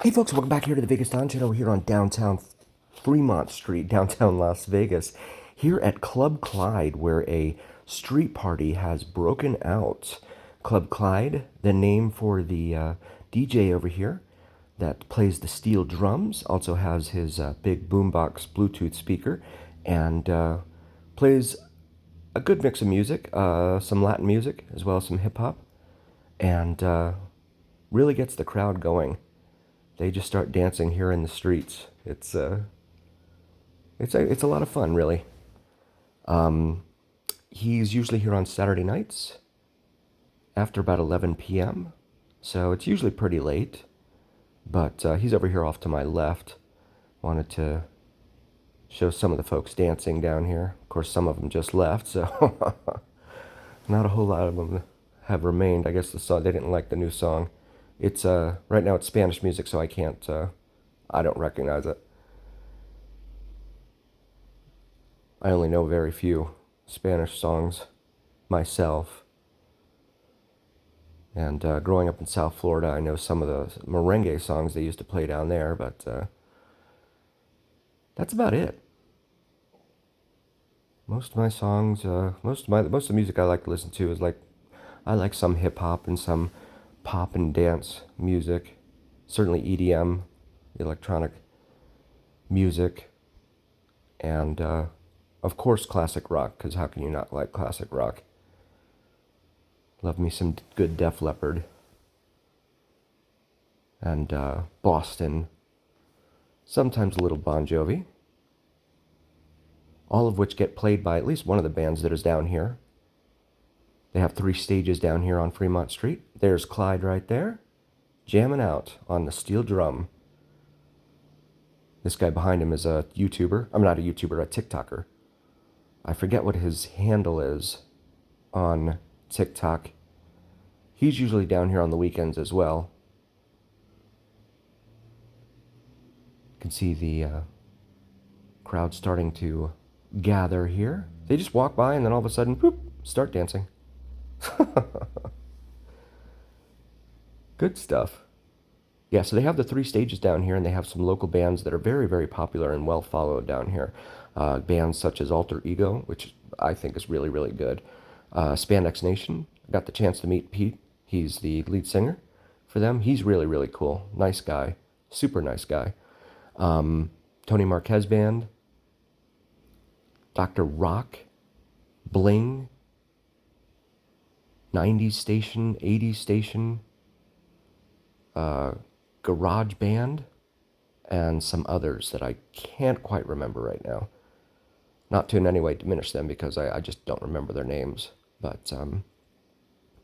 Hey folks, welcome back here to the Vegas Don Channel. We're here on downtown Fremont Street, downtown Las Vegas, here at Club Clyde, where a street party has broken out. Club Clyde, the name for the DJ over here that plays the steel drums, also has his big boombox Bluetooth speaker, and plays a good mix of music, some Latin music as well as some hip hop, and really gets the crowd going. They just start dancing here in the streets. It's a lot of fun, really. He's usually here on Saturday nights after about 11 p.m. So it's usually pretty late. But he's over here off to my left. Wanted to show some of the folks dancing down here. Of course, some of them just left, so not a whole lot of them have remained. I guess they didn't like the new song. It's right now it's Spanish music, so I don't recognize it. I only know very few Spanish songs myself. And growing up in South Florida, I know some of the merengue songs they used to play down there, but that's about it. Most of my songs, most of the music I like to listen to is I like some hip hop and some pop and dance music. Certainly EDM, electronic music, and of course classic rock, because how can you not like classic rock? Love me some good Def Leppard and Boston, sometimes a little Bon Jovi, all of which get played by at least one of the bands that is down here. They have 3 stages down here on Fremont Street. There's Clyde right there, jamming out on the steel drum. This guy behind him is a YouTuber. I'm not a YouTuber, a TikToker. I forget what his handle is on TikTok. He's usually down here on the weekends as well. You can see the crowd starting to gather here. They just walk by and then all of a sudden, whoop, start dancing. Good stuff. Yeah, so they have the 3 stages down here, and they have some local bands that are very, very popular and well followed down here. Bands such as Alter Ego, which I think is really, really good. Spandex Nation. Got the chance to meet Pete. He's the lead singer for them. He's really, really cool. Nice guy. Super nice guy. Tony Marquez Band. Dr. Rock. Bling. 90s Station. 80s Station. Garage Band. And some others that I can't quite remember right now. Not to in any way diminish them, because I just don't remember their names. But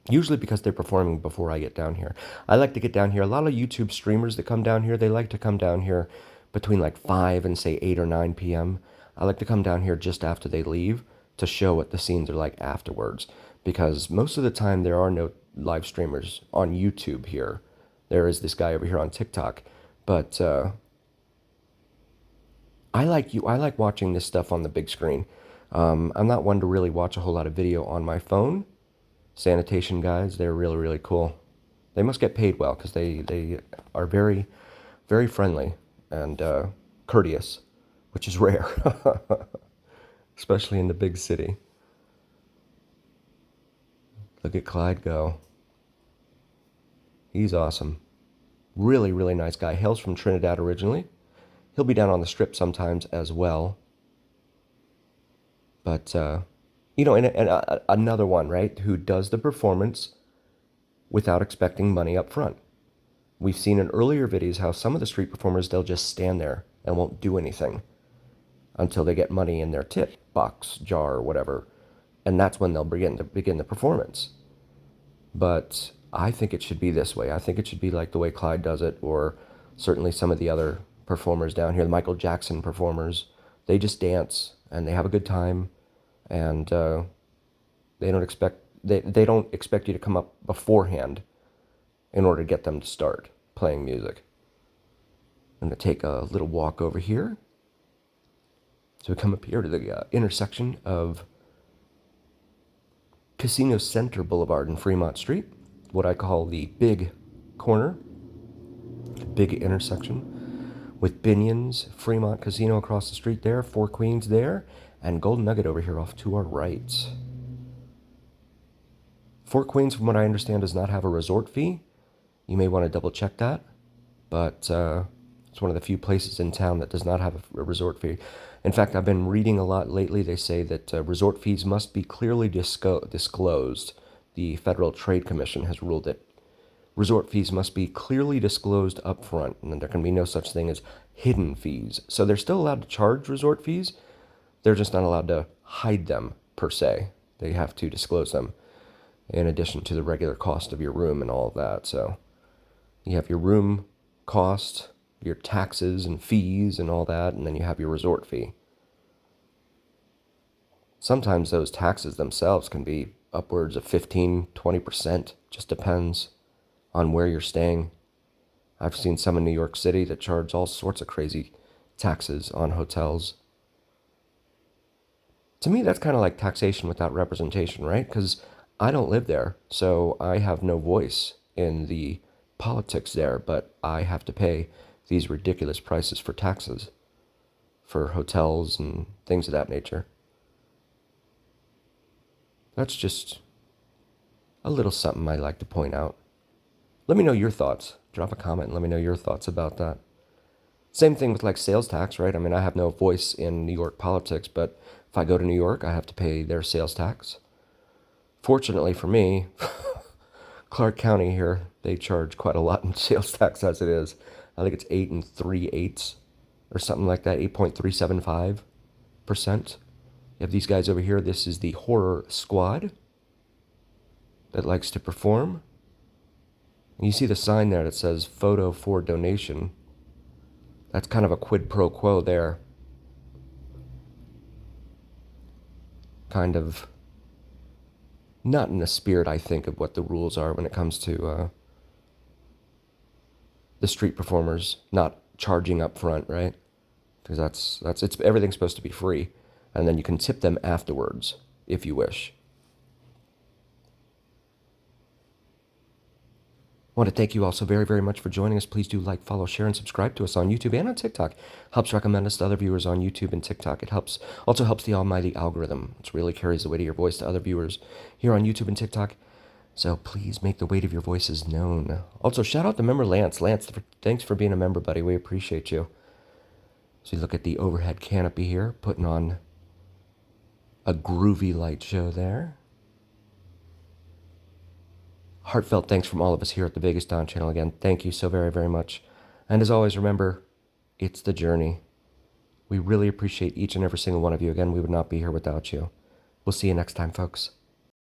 usually because they're performing before I get down here. I like to get down here. A lot of YouTube streamers that come down here, they like to come down here between like 5 and say 8 or 9 p.m. I like to come down here just after they leave to show what the scenes are like afterwards. Because most of the time there are no live streamers on YouTube here. There is this guy over here on TikTok. But I like watching this stuff on the big screen. I'm not one to really watch a whole lot of video on my phone. Sanitation guys, they're really, really cool. They must get paid well, because they are very, very friendly and courteous, which is rare, especially in the big city. Look at Clyde go. He's awesome. Really, really nice guy. Hails from Trinidad originally. He'll be down on the Strip sometimes as well. But, another one, right, who does the performance without expecting money up front. We've seen in earlier videos how some of the street performers, they'll just stand there and won't do anything until they get money in their tip box, jar, or whatever. And that's when they'll begin the performance. But I think it should be this way. I think it should be like the way Clyde does it, or certainly some of the other performers down here, the Michael Jackson performers. They just dance and they have a good time, and they don't expect you to come up beforehand in order to get them to start playing music. I'm going to take a little walk over here. So we come up here to the intersection of Casino Center Boulevard and Fremont Street, what I call the big corner. big intersection with Binion's, Fremont Casino across the street there, Four Queens there, and Golden Nugget over here off to our right. Four Queens, from what I understand, does not have a resort fee. You may want to double check that, but it's one of the few places in town that does not have a resort fee. In fact, I've been reading a lot lately. They say that resort fees must be clearly disclosed. The Federal Trade Commission has ruled that resort fees must be clearly disclosed up front, and there can be no such thing as hidden fees. So they're still allowed to charge resort fees. They're just not allowed to hide them, per se. They have to disclose them in addition to the regular cost of your room and all of that. So you have your room cost, your taxes and fees and all that, and then you have your resort fee. Sometimes those taxes themselves can be upwards of 15-20%. Just depends on where you're staying. I've seen some in New York City that charge all sorts of crazy taxes on hotels. To me, that's kind of like taxation without representation, right? Because I don't live there, so I have no voice in the politics there, but I have to pay these ridiculous prices for taxes for hotels and things of that nature. That's just a little something I like to point out. Let me know your thoughts. Drop a comment and let me know your thoughts about that. Same thing with like sales tax, right? I mean, I have no voice in New York politics, but if I go to New York, I have to pay their sales tax. Fortunately for me, Clark County here, they charge quite a lot in sales tax as it is. I think it's 8 3/8 or something like that, 8.375%. You have these guys over here. This is the horror squad that likes to perform. And you see the sign there that says photo for donation. That's kind of a quid pro quo there. Kind of not in the spirit, I think, of what the rules are when it comes to the street performers not charging up front, right? Because it's everything's supposed to be free, and then you can tip them afterwards if you wish. I want to thank you all so very, very much for joining us. Please do like, follow, share, and subscribe to us on YouTube and on TikTok. Helps recommend us to other viewers on YouTube and TikTok. It also helps the almighty algorithm, which really carries the weight of your voice to other viewers here on YouTube and TikTok. So please make the weight of your voices known. Also, shout out to member Lance. Lance, thanks for being a member, buddy. We appreciate you. So you look at the overhead canopy here, putting on a groovy light show there. Heartfelt thanks from all of us here at the Vegas Don channel. Again, thank you so very, very much. And as always, remember, it's the journey. We really appreciate each and every single one of you. Again, we would not be here without you. We'll see you next time, folks.